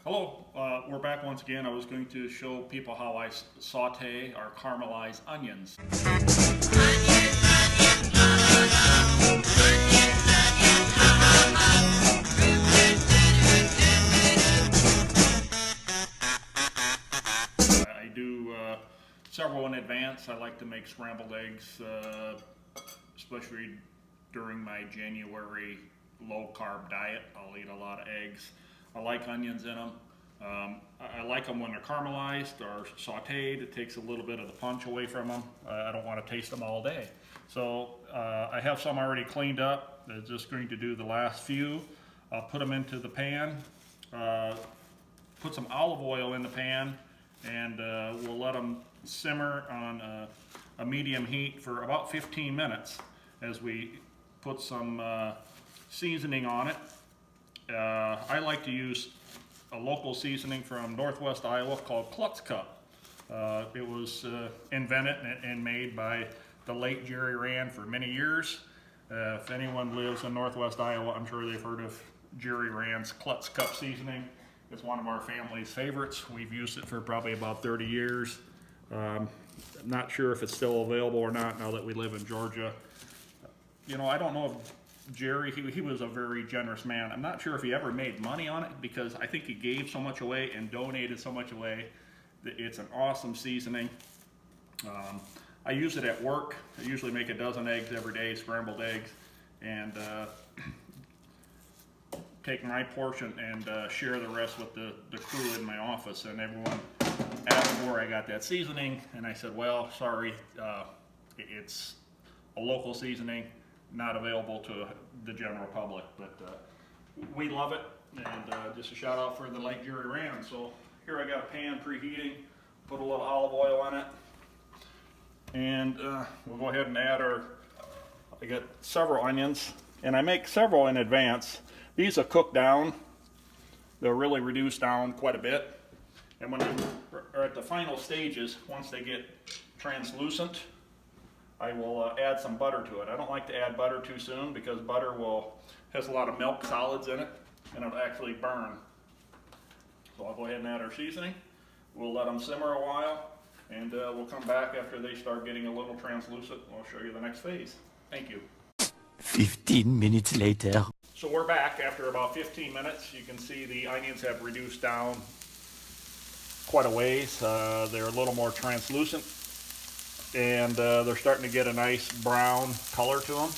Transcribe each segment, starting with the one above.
Hello, we're back once again. I was going to show people how I saute or caramelize onions. I do several in advance. I like to make scrambled eggs, especially during my January low-carb diet. I'll eat a lot of eggs. I like onions in them. I like them when they're caramelized or sautéed. It takes a little bit of the punch away from them. I don't want to taste them all day. So I have some already cleaned up. I'm just going to do the last few. I'll put them into the pan, put some olive oil in the pan, and we'll let them simmer on a medium heat for about 15 minutes as we put some seasoning on it. I like to use a local seasoning from Northwest Iowa called Klutz Cup. It was invented and made by the late Jerry Rand for many years. If anyone lives in Northwest Iowa, I'm sure they've heard of Jerry Rand's Klutz Cup seasoning. It's one of our family's favorites. We've used it for probably about 30 years. I'm not sure if it's still available or not now that we live in Georgia. You know, I don't know if Jerry, he was a very generous man. I'm not sure if he ever made money on it because I think he gave so much away and donated so much away. It's an awesome seasoning. I use it at work. I usually make a dozen eggs every day, scrambled eggs, and take my portion and share the rest with the crew in my office. And everyone asked where I got that seasoning, and I said, well, sorry, it's a local seasoning, not available to the general public, but we love it, and just a shout out for the late Jerry Rand. So here I got a pan preheating, put a little olive oil on it, and we'll go ahead and add I got several onions, and I make several in advance. These are cooked down. They're really reduced down quite a bit, and when they're at the final stages, once they get translucent, I will add some butter to it. I don't like to add butter too soon because butter has a lot of milk solids in it and it'll actually burn. So I'll go ahead and add our seasoning. We'll let them simmer a while, and we'll come back after they start getting a little translucent. I'll show you the next phase. Thank you. 15 minutes later. So we're back after about 15 minutes. You can see the onions have reduced down quite a ways. They're a little more translucent, and they're starting to get a nice brown color to them.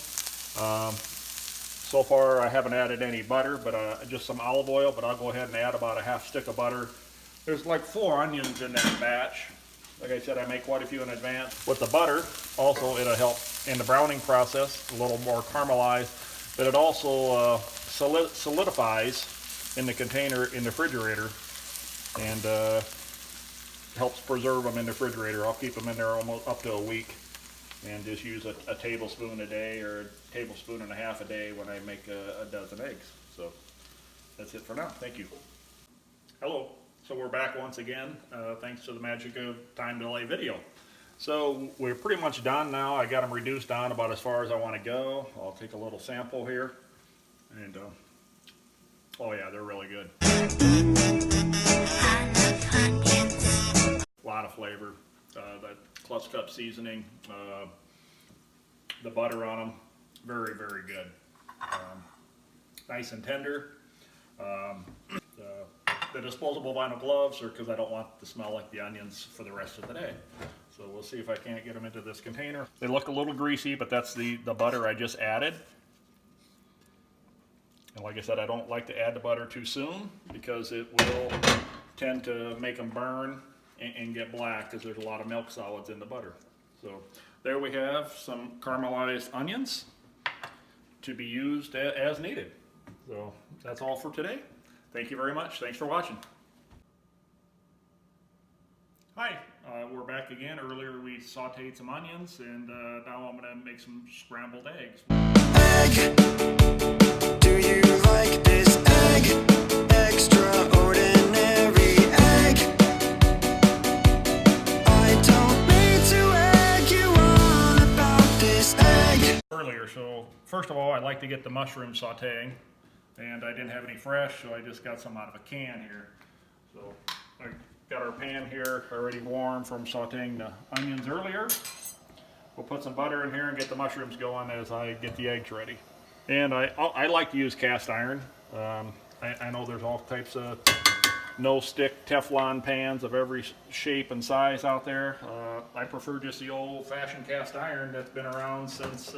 So far I haven't added any butter, but just some olive oil, but I'll go ahead and add about a half stick of butter. There's like 4 onions in that batch. Like I said, I make quite a few in advance. With the butter, also it'll help in the browning process, a little more caramelized, but it also solidifies in the container in the refrigerator, and helps preserve them in the refrigerator. I'll keep them in there almost up to a week, and just use a tablespoon a day or a tablespoon and a half a day when I make a dozen eggs. So that's it for now. Thank you. Hello. So we're back once again, thanks to the magic of time delay video. So we're pretty much done now. I got them reduced down about as far as I want to go. I'll take a little sample here, and oh yeah, they're really good. A lot of flavor. That Klutz Cup seasoning, the butter on them, very, very good. Nice and tender. The disposable vinyl gloves are because I don't want to smell like the onions for the rest of the day. So we'll see if I can't get them into this container. They look a little greasy, but that's the butter I just added. And like I said, I don't like to add the butter too soon because it will tend to make them burn and get black because there's a lot of milk solids in the butter. So there we have some caramelized onions to be used as needed. So that's all for today. Thank you very much. Thanks for watching. Hi, we're back again. Earlier we sauteed some onions, and now I'm going to make some scrambled eggs. Egg. Do you like this egg? Extraordinary egg. I don't need to egg you on about this egg. Earlier, so first of all, I like to get the mushroom sauteing. And I didn't have any fresh, so I just got some out of a can here. So I got our pan here already warm from sauteing the onions earlier. We'll put some butter in here and get the mushrooms going as I get the eggs ready. And I like to use cast iron. I know there's all types of no-stick Teflon pans of every shape and size out there. I prefer just the old-fashioned cast iron that's been around since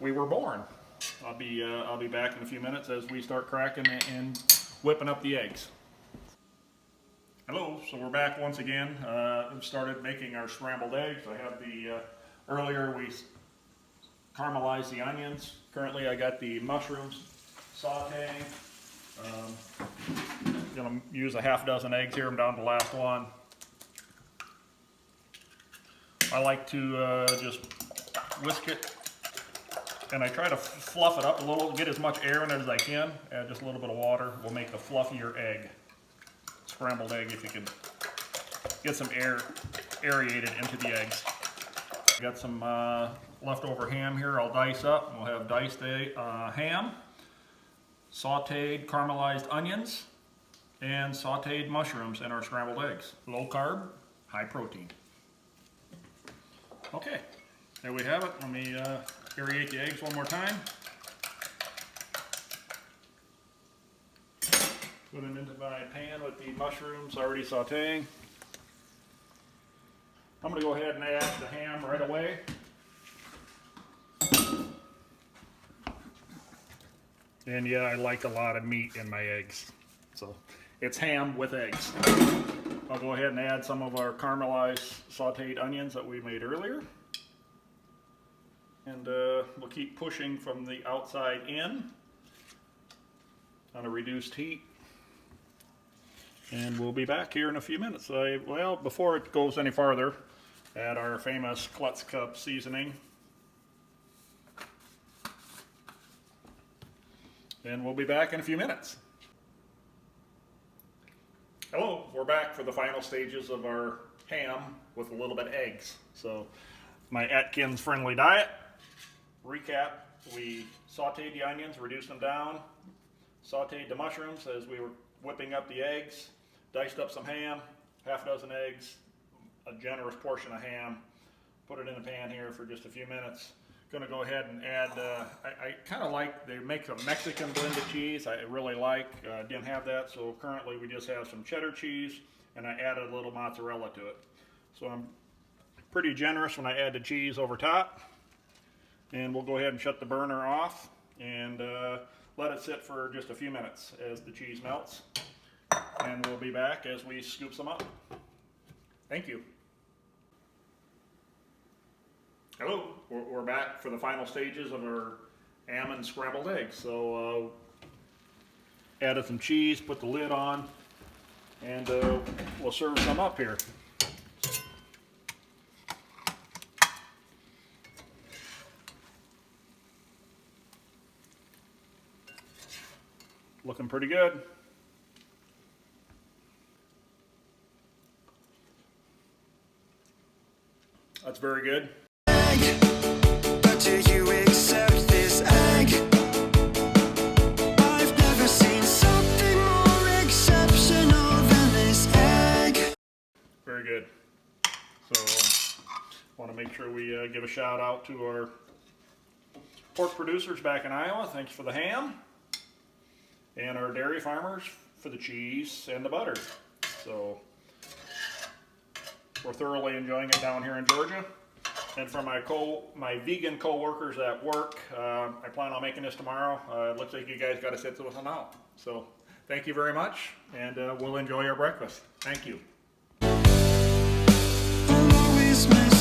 we were born. I'll be back in a few minutes as we start cracking and whipping up the eggs. Hello, so we're back once again. We've started making our scrambled eggs. I have the earlier we caramelized the onions. Currently, I got the mushrooms sauteing. Gonna use a half dozen eggs here. I'm down to the last one. I like to just whisk it, and I try to fluff it up a little, get as much air in it as I can. Add just a little bit of water. Will make a fluffier egg. Scrambled egg, if you can get some air aerated into the eggs. Got some leftover ham here. I'll dice up. We'll have diced ham, sauteed caramelized onions, and sauteed mushrooms in our scrambled eggs. Low carb, high protein. Okay, there we have it. Let me aerate the eggs one more time. Put them into my pan with the mushrooms already sauteing. I'm going to go ahead and add the ham right away. And yeah, I like a lot of meat in my eggs. So it's ham with eggs. I'll go ahead and add some of our caramelized sauteed onions that we made earlier. And we'll keep pushing from the outside in on a reduced heat. And we'll be back here in a few minutes. Well, before it goes any farther, add our famous Klutz Cup seasoning. And we'll be back in a few minutes. Hello, we're back for the final stages of our ham with a little bit of eggs. So, my Atkins friendly diet. Recap, we sauteed the onions, reduced them down, sauteed the mushrooms as we were whipping up the eggs, diced up some ham, half a dozen eggs, a generous portion of ham, put it in the pan here for just a few minutes. Going to go ahead and add, I kind of like, they make a Mexican blended cheese, I really like, didn't have that, so currently we just have some cheddar cheese, and I added a little mozzarella to it. So I'm pretty generous when I add the cheese over top, and we'll go ahead and shut the burner off, and let it sit for just a few minutes as the cheese melts, and we'll be back as we scoop some up. Thank you. Hello, we're back for the final stages of our ham and scrambled eggs. So added some cheese, put the lid on, and we'll serve some up here. Looking pretty good. That's very good. But do you accept this egg? I've never seen something more exceptional than this egg. Very good. So, want to make sure we give a shout out to our pork producers back in Iowa. Thanks for the ham. And our dairy farmers for the cheese and the butter. So, we're thoroughly enjoying it down here in Georgia. And for my vegan co-workers at work, I plan on making this tomorrow. It looks like you guys got to sit with us now. So thank you very much, and we'll enjoy our breakfast. Thank you. I'll always miss